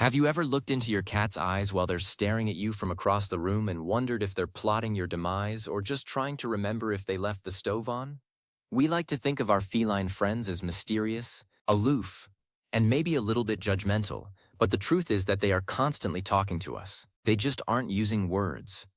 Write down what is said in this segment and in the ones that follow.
Have you ever looked into your cat's eyes while they're staring at you from across the room and wondered if they're plotting your demise or just trying to remember if they left the stove on? We like to think of our feline friends as mysterious, aloof, and maybe a little bit judgmental, but the truth is that they are constantly talking to us. They just aren't using words.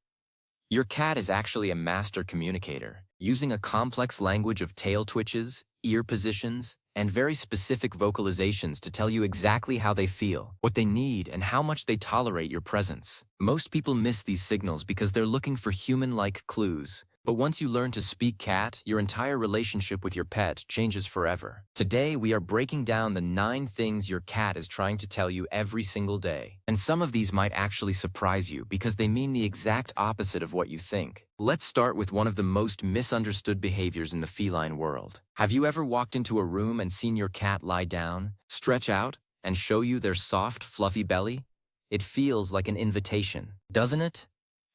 Your cat is actually a master communicator, using a complex language of tail twitches, ear positions, and very specific vocalizations to tell you exactly how they feel, what they need, and how much they tolerate your presence. Most people miss these signals because they're looking for human-like clues. But once you learn to speak cat, your entire relationship with your pet changes forever. Today, we are breaking down the 9 things your cat is trying to tell you every single day. And some of these might actually surprise you because they mean the exact opposite of what you think. Let's start with one of the most misunderstood behaviors in the feline world. Have you ever walked into a room and seen your cat lie down, stretch out, and show you their soft, fluffy belly? It feels like an invitation, doesn't it?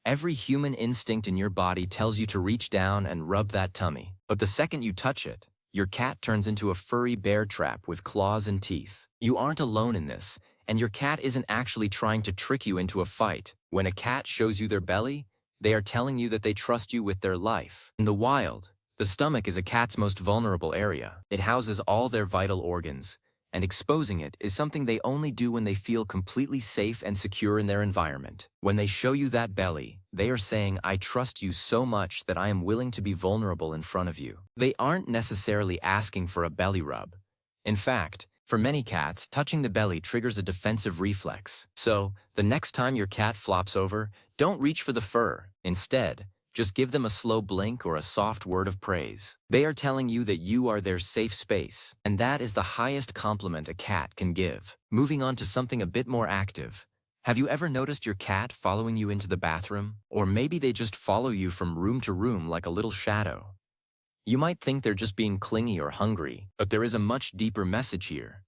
Every human instinct in your body tells you to reach down and rub that tummy. But the second you touch it, your cat turns into a furry bear trap with claws and teeth. You aren't alone in this, and your cat isn't actually trying to trick you into a fight. When a cat shows you their belly, they are telling you that they trust you with their life. In the wild, the stomach is a cat's most vulnerable area. It houses all their vital organs, and exposing it is something they only do when they feel completely safe and secure in their environment. When they show you that belly, they are saying, "I trust you so much that I am willing to be vulnerable in front of you." They aren't necessarily asking for a belly rub. In fact, for many cats, touching the belly triggers a defensive reflex. So, the next time your cat flops over, don't reach for the fur. Instead, just give them a slow blink or a soft word of praise. They are telling you that you are their safe space, and that is the highest compliment a cat can give. Moving on to something a bit more active. Have you ever noticed your cat following you into the bathroom? Or maybe they just follow you from room to room like a little shadow. You might think they're just being clingy or hungry, but there is a much deeper message here.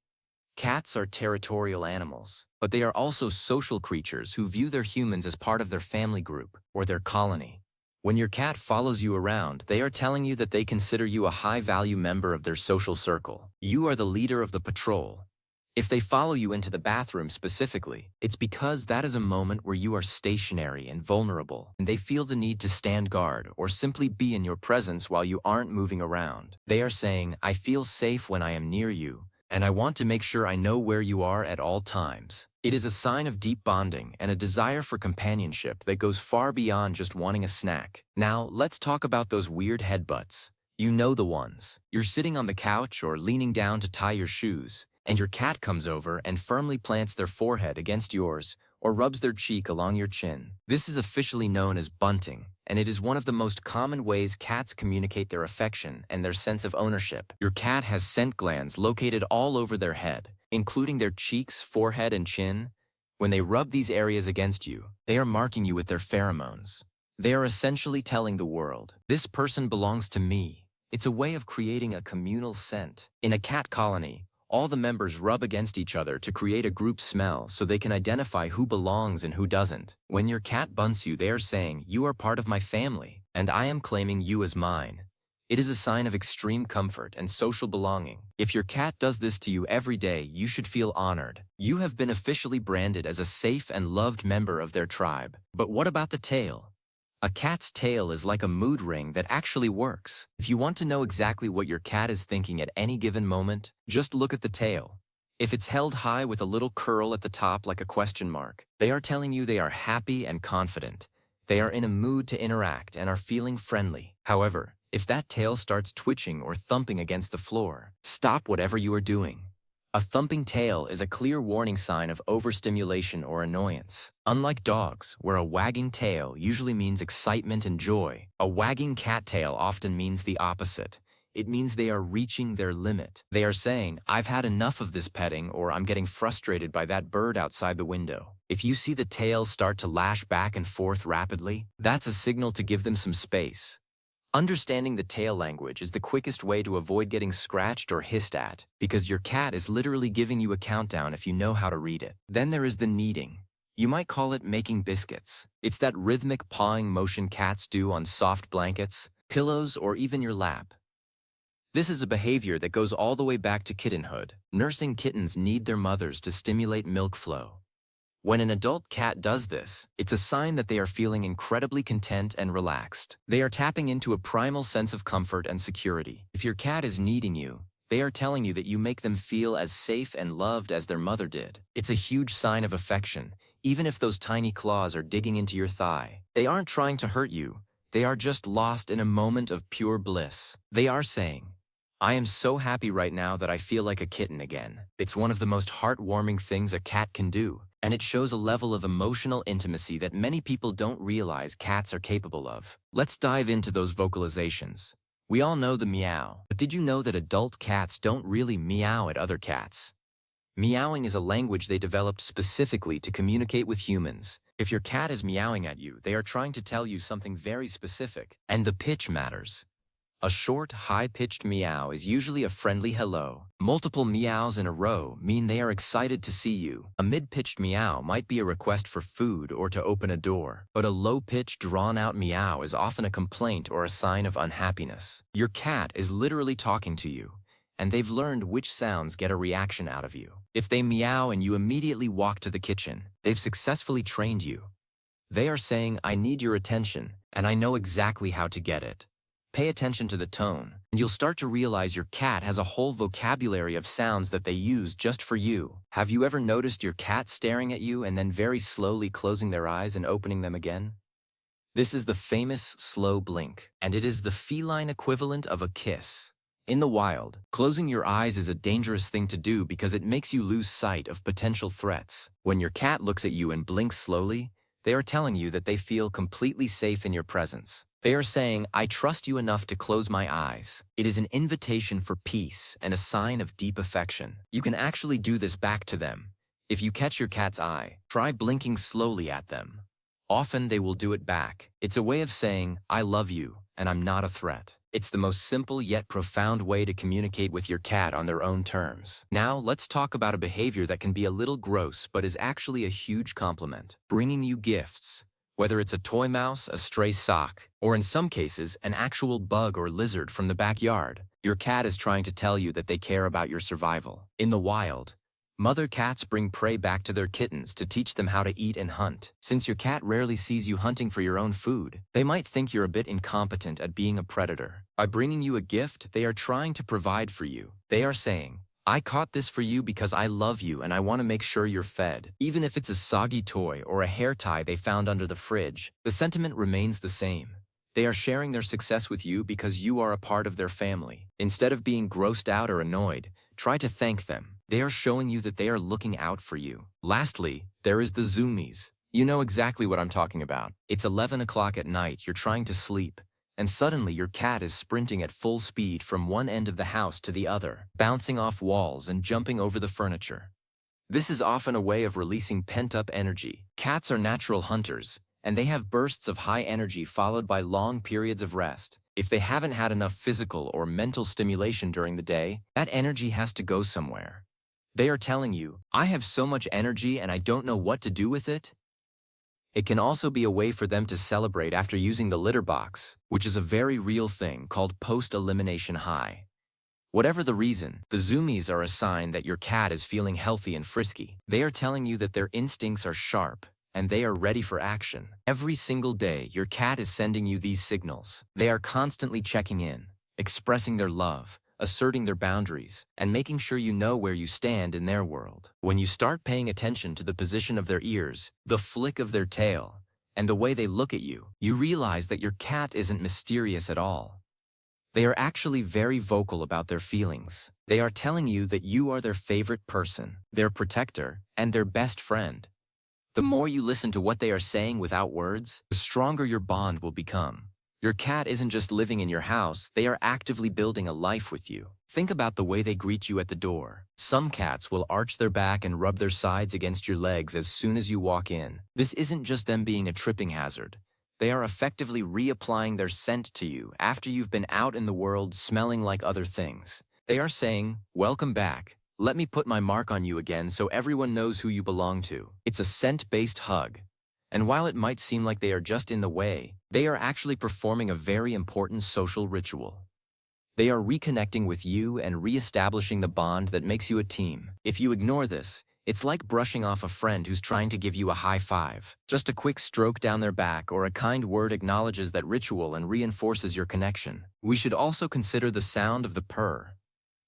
Cats are territorial animals, but they are also social creatures who view their humans as part of their family group or their colony. When your cat follows you around, they are telling you that they consider you a high-value member of their social circle. You are the leader of the patrol. If they follow you into the bathroom specifically, it's because that is a moment where you are stationary and vulnerable, and they feel the need to stand guard or simply be in your presence while you aren't moving around. They are saying, "I feel safe when I am near you, and I want to make sure I know where you are at all times." It is a sign of deep bonding and a desire for companionship that goes far beyond just wanting a snack. Now, let's talk about those weird headbutts. You know the ones. You're sitting on the couch or leaning down to tie your shoes, and your cat comes over and firmly plants their forehead against yours or rubs their cheek along your chin. This is officially known as bunting, and it is one of the most common ways cats communicate their affection and their sense of ownership. Your cat has scent glands located all over their head, including their cheeks, forehead, and chin. When they rub these areas against you, they are marking you with their pheromones. They are essentially telling the world, "This person belongs to me." It's a way of creating a communal scent. In a cat colony, all the members rub against each other to create a group smell so they can identify who belongs and who doesn't. When your cat bunts you, they are saying, "You are part of my family, and I am claiming you as mine." It is a sign of extreme comfort and social belonging. If your cat does this to you every day, you should feel honored. You have been officially branded as a safe and loved member of their tribe. But what about the tail? A cat's tail is like a mood ring that actually works. If you want to know exactly what your cat is thinking at any given moment, just look at the tail. If it's held high with a little curl at the top like a question mark, they are telling you they are happy and confident. They are in a mood to interact and are feeling friendly. However, if that tail starts twitching or thumping against the floor, stop whatever you are doing. A thumping tail is a clear warning sign of overstimulation or annoyance. Unlike dogs, where a wagging tail usually means excitement and joy, a wagging cat tail often means the opposite. It means they are reaching their limit. They are saying, "I've had enough of this petting," or "I'm getting frustrated by that bird outside the window." If you see the tail start to lash back and forth rapidly, that's a signal to give them some space. Understanding the tail language is the quickest way to avoid getting scratched or hissed at, because your cat is literally giving you a countdown if you know how to read it. Then there is the kneading. You might call it making biscuits. It's that rhythmic pawing motion cats do on soft blankets, pillows, or even your lap. This is a behavior that goes all the way back to kittenhood. Nursing kittens need their mothers to stimulate milk flow. When an adult cat does this, it's a sign that they are feeling incredibly content and relaxed. They are tapping into a primal sense of comfort and security. If your cat is needing you, they are telling you that you make them feel as safe and loved as their mother did. It's a huge sign of affection, even if those tiny claws are digging into your thigh. They aren't trying to hurt you. They are just lost in a moment of pure bliss. They are saying, I am so happy right now that I feel like a kitten again. It's one of the most heartwarming things a cat can do, and it shows a level of emotional intimacy that many people don't realize cats are capable of. Let's dive into those vocalizations. We all know the meow, but did you know that adult cats don't really meow at other cats? Meowing is a language they developed specifically to communicate with humans. If your cat is meowing at you, they are trying to tell you something very specific, and the pitch matters. A short, high-pitched meow is usually a friendly hello. Multiple meows in a row mean they are excited to see you. A mid-pitched meow might be a request for food or to open a door, but a low-pitched, drawn-out meow is often a complaint or a sign of unhappiness. Your cat is literally talking to you, and they've learned which sounds get a reaction out of you. If they meow and you immediately walk to the kitchen, they've successfully trained you. They are saying, I need your attention, and I know exactly how to get it. Pay attention to the tone, and you'll start to realize your cat has a whole vocabulary of sounds that they use just for you. Have you ever noticed your cat staring at you and then very slowly closing their eyes and opening them again? This is the famous slow blink, and it is the feline equivalent of a kiss. In the wild, closing your eyes is a dangerous thing to do because it makes you lose sight of potential threats. When your cat looks at you and blinks slowly, they are telling you that they feel completely safe in your presence. They are saying, I trust you enough to close my eyes. It is an invitation for peace and a sign of deep affection. You can actually do this back to them. If you catch your cat's eye, try blinking slowly at them. Often they will do it back. It's a way of saying, I love you, and I'm not a threat. It's the most simple yet profound way to communicate with your cat on their own terms. Now, let's talk about a behavior that can be a little gross but is actually a huge compliment. Bringing you gifts. Whether it's a toy mouse, a stray sock, or in some cases, an actual bug or lizard from the backyard, your cat is trying to tell you that they care about your survival. In the wild, mother cats bring prey back to their kittens to teach them how to eat and hunt. Since your cat rarely sees you hunting for your own food, they might think you're a bit incompetent at being a predator. By bringing you a gift, they are trying to provide for you. They are saying, I caught this for you because I love you and I want to make sure you're fed. Even if it's a soggy toy or a hair tie they found under the fridge, the sentiment remains the same. They are sharing their success with you because you are a part of their family. Instead of being grossed out or annoyed, try to thank them. They are showing you that they are looking out for you. Lastly, there is the zoomies. You know exactly what I'm talking about. It's 11 o'clock at night, you're trying to sleep, and suddenly your cat is sprinting at full speed from one end of the house to the other, bouncing off walls and jumping over the furniture. This is often a way of releasing pent-up energy. Cats are natural hunters, and they have bursts of high energy followed by long periods of rest. If they haven't had enough physical or mental stimulation during the day, that energy has to go somewhere. They are telling you, I have so much energy and I don't know what to do with it. It can also be a way for them to celebrate after using the litter box, which is a very real thing called post-elimination high. Whatever the reason, the zoomies are a sign that your cat is feeling healthy and frisky. They are telling you that their instincts are sharp and they are ready for action. Every single day, your cat is sending you these signals. They are constantly checking in, expressing their love, asserting their boundaries, and making sure you know where you stand in their world. When you start paying attention to the position of their ears, the flick of their tail, and the way they look at you, you realize that your cat isn't mysterious at all. They are actually very vocal about their feelings. They are telling you that you are their favorite person, their protector, and their best friend. The more you listen to what they are saying without words, the stronger your bond will become. Your cat isn't just living in your house, they are actively building a life with you. Think about the way they greet you at the door. Some cats will arch their back and rub their sides against your legs as soon as you walk in. This isn't just them being a tripping hazard. They are effectively reapplying their scent to you after you've been out in the world smelling like other things. They are saying, welcome back. Let me put my mark on you again so everyone knows who you belong to. It's a scent-based hug. And while it might seem like they are just in the way, they are actually performing a very important social ritual. They are reconnecting with you and re-establishing the bond that makes you a team. If you ignore this, It's like brushing off a friend who's trying to give you a high five. Just a quick stroke down their back or a kind word acknowledges that ritual and reinforces your connection. We should also consider the sound of the purr.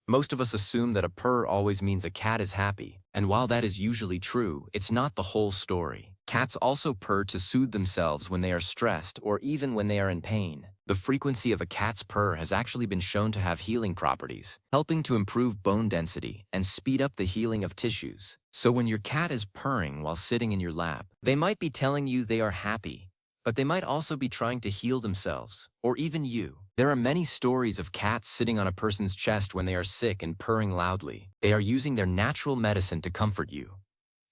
Most of us assume that a purr always means a cat is happy, and while that is usually true, it's not the whole story. Cats also purr to soothe themselves when they are stressed or even when they are in pain. The frequency of a cat's purr has actually been shown to have healing properties, helping to improve bone density and speed up the healing of tissues. So when your cat is purring while sitting in your lap, they might be telling you they are happy, but they might also be trying to heal themselves, or even you. There are many stories of cats sitting on a person's chest when they are sick and purring loudly. They are using their natural medicine to comfort you.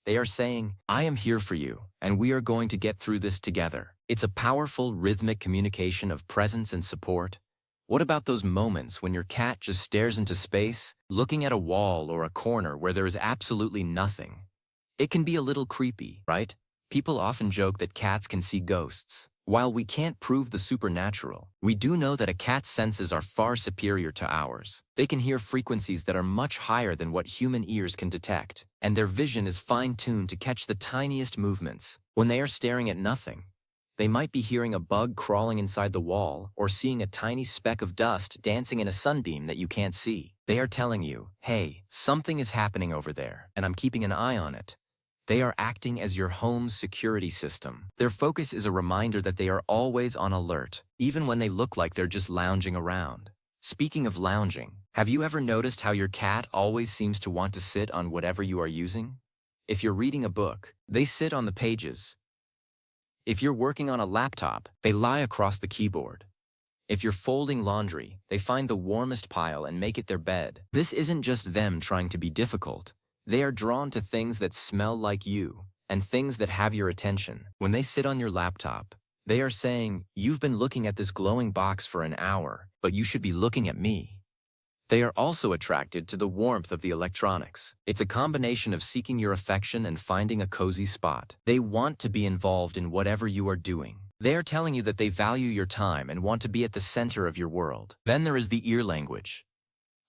They are saying, I am here for you, and we are going to get through this together. It's a powerful, rhythmic communication of presence and support. What about those moments when your cat just stares into space, looking at a wall or a corner where there is absolutely nothing? It can be a little creepy, right? People often joke that cats can see ghosts. While we can't prove the supernatural, we do know that a cat's senses are far superior to ours. They can hear frequencies that are much higher than what human ears can detect, and their vision is fine-tuned to catch the tiniest movements. When they are staring at nothing, they might be hearing a bug crawling inside the wall or seeing a tiny speck of dust dancing in a sunbeam that you can't see. They are telling you, hey, something is happening over there, and I'm keeping an eye on it. They are acting as your home's security system. Their focus is a reminder that they are always on alert, even when they look like they're just lounging around. Speaking of lounging, have you ever noticed how your cat always seems to want to sit on whatever you are using? If you're reading a book, they sit on the pages. If you're working on a laptop, they lie across the keyboard. If you're folding laundry, they find the warmest pile and make it their bed. This isn't just them trying to be difficult. They are drawn to things that smell like you and things that have your attention. When they sit on your laptop, they are saying, you've been looking at this glowing box for an hour, but you should be looking at me. They are also attracted to the warmth of the electronics. It's a combination of seeking your affection and finding a cozy spot. They want to be involved in whatever you are doing. They are telling you that they value your time and want to be at the center of your world. Then there is the ear language.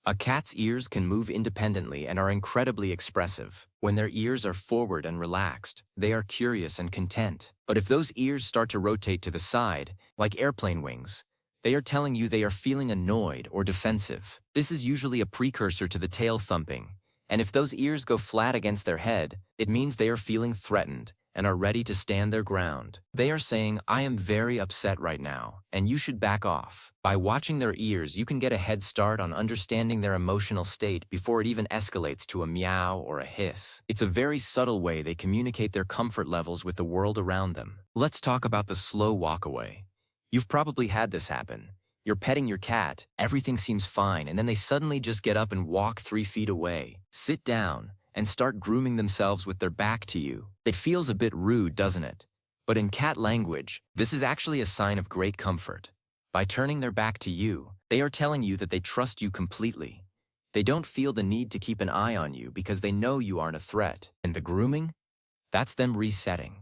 A cat's ears can move independently and are incredibly expressive. When their ears are forward and relaxed, they are curious and content. But if those ears start to rotate to the side, like airplane wings, they are telling you they are feeling annoyed or defensive. This is usually a precursor to the tail thumping, and if those ears go flat against their head, it means they are feeling threatened and are ready to stand their ground. They are saying, I am very upset right now, and you should back off. By watching their ears, you can get a head start on understanding their emotional state before it even escalates to a meow or a hiss. It's a very subtle way they communicate their comfort levels with the world around them. Let's talk about the slow walk away. You've probably had this happen. You're petting your cat, everything seems fine, and then they suddenly just get up and walk 3 feet away, sit down, and start grooming themselves with their back to you. It feels a bit rude, doesn't it? But in cat language, this is actually a sign of great comfort. By turning their back to you, they are telling you that they trust you completely. They don't feel the need to keep an eye on you because they know you aren't a threat. And the grooming? That's them resetting.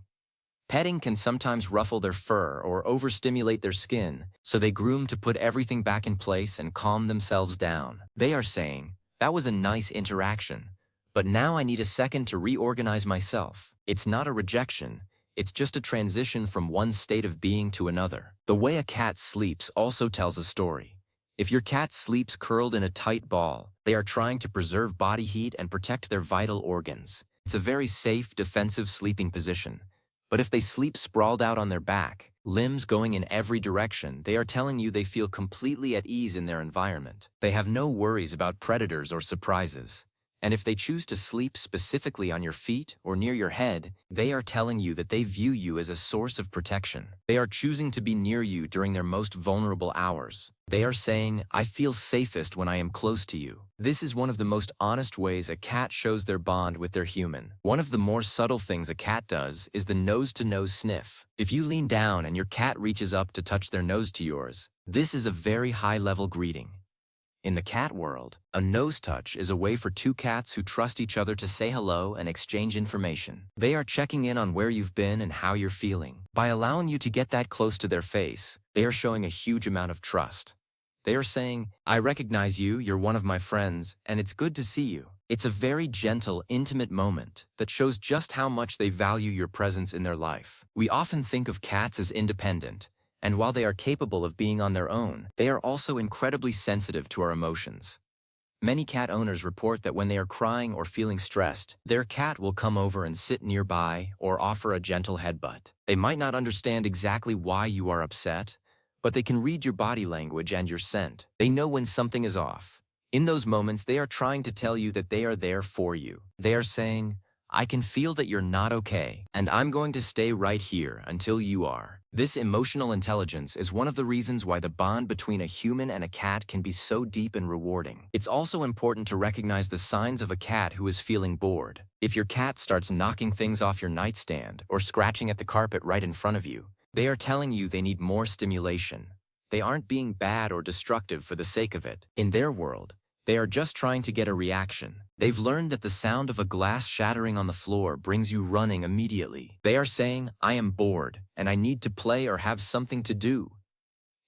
Petting can sometimes ruffle their fur or overstimulate their skin, so they groom to put everything back in place and calm themselves down. They are saying, that was a nice interaction, but now I need a second to reorganize myself. It's not a rejection, it's just a transition from one state of being to another. The way a cat sleeps also tells a story. If your cat sleeps curled in a tight ball, they are trying to preserve body heat and protect their vital organs. It's a very safe, defensive sleeping position. But if they sleep sprawled out on their back, limbs going in every direction, they are telling you they feel completely at ease in their environment. They have no worries about predators or surprises. And if they choose to sleep specifically on your feet or near your head, they are telling you that they view you as a source of protection. They are choosing to be near you during their most vulnerable hours. They are saying, I feel safest when I am close to you. This is one of the most honest ways a cat shows their bond with their human. One of the more subtle things a cat does is the nose-to-nose sniff. If you lean down and your cat reaches up to touch their nose to yours, this is a very high-level greeting. In the cat world, a nose touch is a way for two cats who trust each other to say hello and exchange information. They are checking in on where you've been and how you're feeling. By allowing you to get that close to their face, they are showing a huge amount of trust. They are saying, I recognize you, you're one of my friends, and it's good to see you. It's a very gentle, intimate moment that shows just how much they value your presence in their life. We often think of cats as independent, and while they are capable of being on their own, they are also incredibly sensitive to our emotions. Many cat owners report that when they are crying or feeling stressed, their cat will come over and sit nearby or offer a gentle headbutt. They might not understand exactly why you are upset, but they can read your body language and your scent. They know when something is off. In those moments, they are trying to tell you that they are there for you. They are saying, I can feel that you're not okay, and I'm going to stay right here until you are. This emotional intelligence is one of the reasons why the bond between a human and a cat can be so deep and rewarding. It's also important to recognize the signs of a cat who is feeling bored. If your cat starts knocking things off your nightstand or scratching at the carpet right in front of you, they are telling you they need more stimulation. They aren't being bad or destructive for the sake of it. In their world, they are just trying to get a reaction. They've learned that the sound of a glass shattering on the floor brings you running immediately. They are saying, I am bored, and I need to play or have something to do.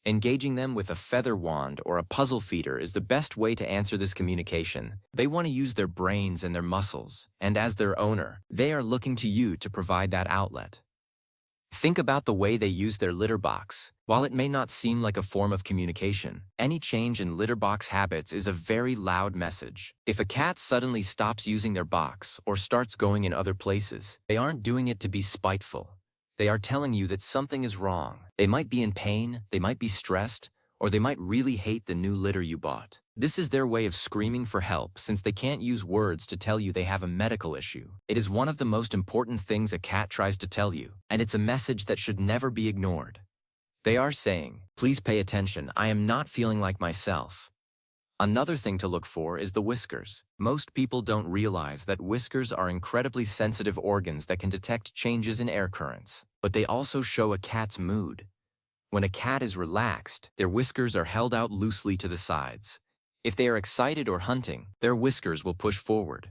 Engaging them with a feather wand or a puzzle feeder is the best way to answer this communication. They want to use their brains and their muscles, and as their owner, they are looking to you to provide that outlet. Think about the way they use their litter box. While it may not seem like a form of communication, any change in litter box habits is a very loud message. If a cat suddenly stops using their box or starts going in other places, they aren't doing it to be spiteful. They are telling you that something is wrong. They might be in pain, they might be stressed, or they might really hate the new litter you bought. This is their way of screaming for help since they can't use words to tell you they have a medical issue. It is one of the most important things a cat tries to tell you, and it's a message that should never be ignored. They are saying, please pay attention, I am not feeling like myself. Another thing to look for is the whiskers. Most people don't realize that whiskers are incredibly sensitive organs that can detect changes in air currents, but they also show a cat's mood. When a cat is relaxed, their whiskers are held out loosely to the sides. If they are excited or hunting, their whiskers will push forward.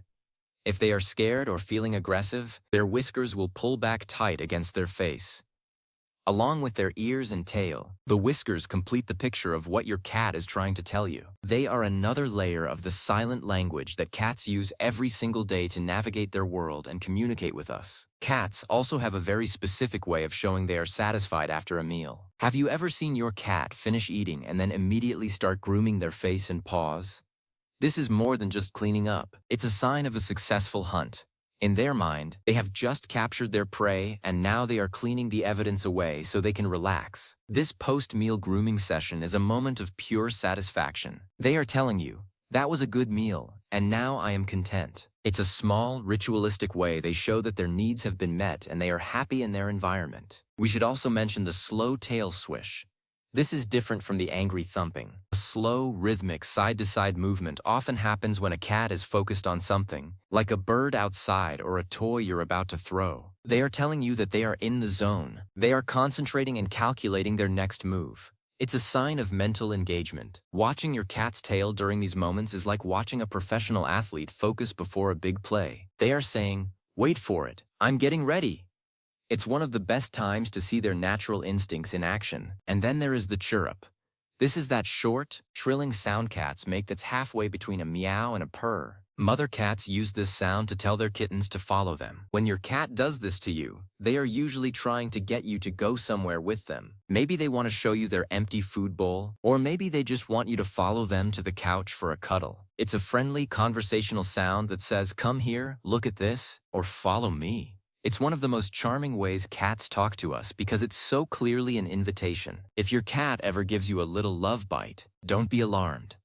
If they are scared or feeling aggressive, their whiskers will pull back tight against their face. Along with their ears and tail, the whiskers complete the picture of what your cat is trying to tell you. They are another layer of the silent language that cats use every single day to navigate their world and communicate with us. Cats also have a very specific way of showing they are satisfied after a meal. Have you ever seen your cat finish eating and then immediately start grooming their face and paws? This is more than just cleaning up. It's a sign of a successful hunt. In their mind, they have just captured their prey and now they are cleaning the evidence away so they can relax. This post-meal grooming session is a moment of pure satisfaction. They are telling you, that was a good meal, and now I am content. It's a small, ritualistic way they show that their needs have been met and they are happy in their environment. We should also mention the slow tail swish. This is different from the angry thumping. A slow, rhythmic, side-to-side movement often happens when a cat is focused on something, like a bird outside or a toy you're about to throw. They are telling you that they are in the zone. They are concentrating and calculating their next move. It's a sign of mental engagement. Watching your cat's tail during these moments is like watching a professional athlete focus before a big play. They are saying, wait for it, I'm getting ready. It's one of the best times to see their natural instincts in action. And then there is the chirrup. This is that short, trilling sound cats make that's halfway between a meow and a purr. Mother cats use this sound to tell their kittens to follow them. When your cat does this to you, they are usually trying to get you to go somewhere with them. Maybe they want to show you their empty food bowl, or maybe they just want you to follow them to the couch for a cuddle. It's a friendly, conversational sound that says, come here, look at this, or follow me. It's one of the most charming ways cats talk to us because it's so clearly an invitation. If your cat ever gives you a little love bite, don't be alarmed.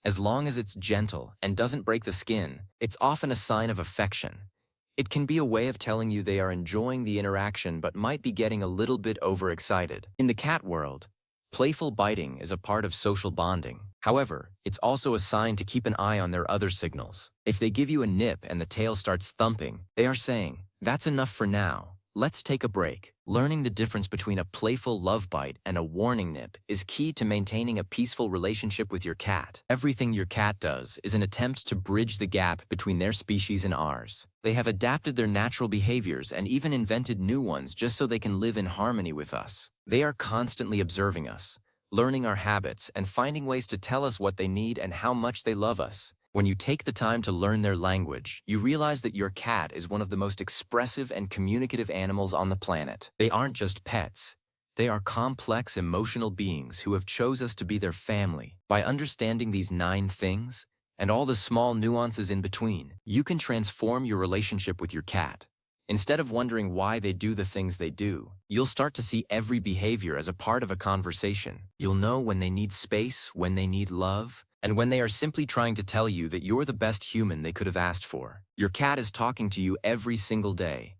As long as it's gentle and doesn't break the skin, it's often a sign of affection. It can be a way of telling you they are enjoying the interaction but might be getting a little bit overexcited. In the cat world, playful biting is a part of social bonding. However, it's also a sign to keep an eye on their other signals. If they give you a nip and the tail starts thumping, they are saying, that's enough for now. Let's take a break. Learning the difference between a playful love bite and a warning nip is key to maintaining a peaceful relationship with your cat. Everything your cat does is an attempt to bridge the gap between their species and ours. They have adapted their natural behaviors and even invented new ones just so they can live in harmony with us. They are constantly observing us, learning our habits, and finding ways to tell us what they need and how much they love us. When you take the time to learn their language, you realize that your cat is one of the most expressive and communicative animals on the planet. They aren't just pets. They are complex, emotional beings who have chose us to be their family. By understanding these 9 things, and all the small nuances in between, you can transform your relationship with your cat. Instead of wondering why they do the things they do, you'll start to see every behavior as a part of a conversation. You'll know when they need space, when they need love, and when they are simply trying to tell you that you're the best human they could have asked for. Your cat is talking to you every single day.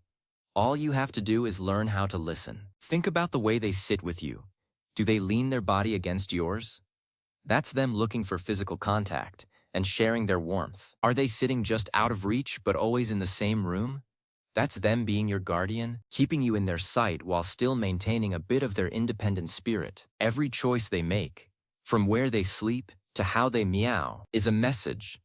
All you have to do is learn how to listen. Think about the way they sit with you. Do they lean their body against yours? That's them looking for physical contact and sharing their warmth. Are they sitting just out of reach but always in the same room? That's them being your guardian, keeping you in their sight while still maintaining a bit of their independent spirit. Every choice they make, from where they sleep to how they meow, is a message.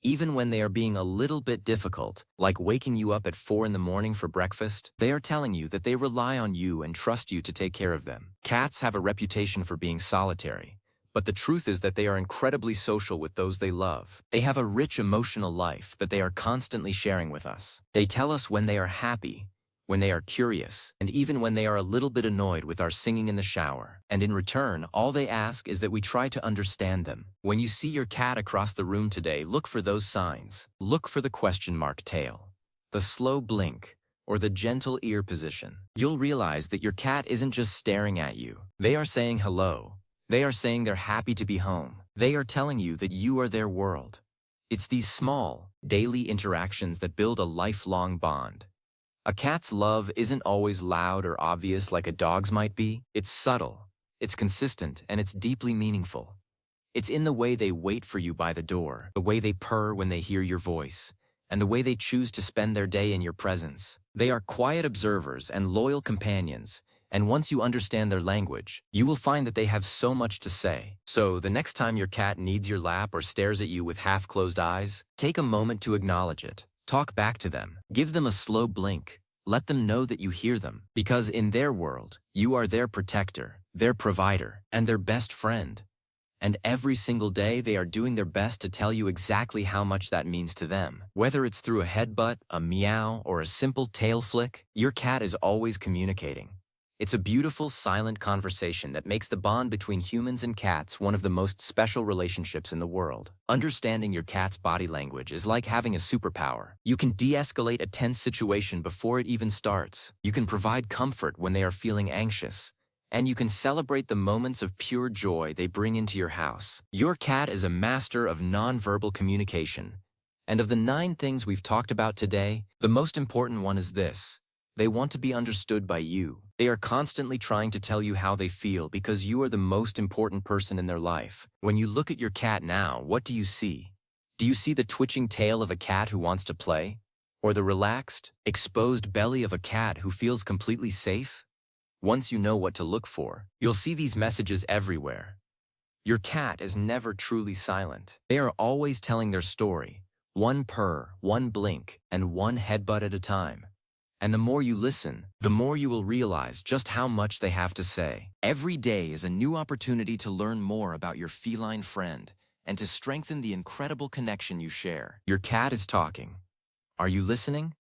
Even when they are being a little bit difficult, like waking you up at 4 in the morning for breakfast, they are telling you that they rely on you and trust you to take care of them. Cats have a reputation for being solitary, but the truth is that they are incredibly social with those they love. They have a rich emotional life that they are constantly sharing with us. They tell us when they are happy, when they are curious, and even when they are a little bit annoyed with our singing in the shower. And in return, all they ask is that we try to understand them. When you see your cat across the room today, look for those signs. Look for the question mark tail, the slow blink, or the gentle ear position. You'll realize that your cat isn't just staring at you. They are saying hello. They are saying they're happy to be home. They are telling you that you are their world. It's these small, daily interactions that build a lifelong bond. A cat's love isn't always loud or obvious like a dog's might be. It's subtle, it's consistent, and it's deeply meaningful. It's in the way they wait for you by the door, the way they purr when they hear your voice, and the way they choose to spend their day in your presence. They are quiet observers and loyal companions, and once you understand their language, you will find that they have so much to say. So, the next time your cat needs your lap or stares at you with half-closed eyes, take a moment to acknowledge it. Talk back to them. Give them a slow blink. Let them know that you hear them, because in their world, you are their protector, their provider, and their best friend. And every single day, they are doing their best to tell you exactly how much that means to them. Whether it's through a headbutt, a meow, or a simple tail flick, your cat is always communicating. It's a beautiful, silent conversation that makes the bond between humans and cats one of the most special relationships in the world. Understanding your cat's body language is like having a superpower. You can de-escalate a tense situation before it even starts. You can provide comfort when they are feeling anxious. And you can celebrate the moments of pure joy they bring into your house. Your cat is a master of nonverbal communication. And of the 9 things we've talked about today, the most important one is this. They want to be understood by you. They are constantly trying to tell you how they feel because you are the most important person in their life. When you look at your cat now, what do you see? Do you see the twitching tail of a cat who wants to play? Or the relaxed, exposed belly of a cat who feels completely safe? Once you know what to look for, you'll see these messages everywhere. Your cat is never truly silent. They are always telling their story, one purr, one blink, and one headbutt at a time. And the more you listen, the more you will realize just how much they have to say. Every day is a new opportunity to learn more about your feline friend and to strengthen the incredible connection you share. Your cat is talking. Are you listening?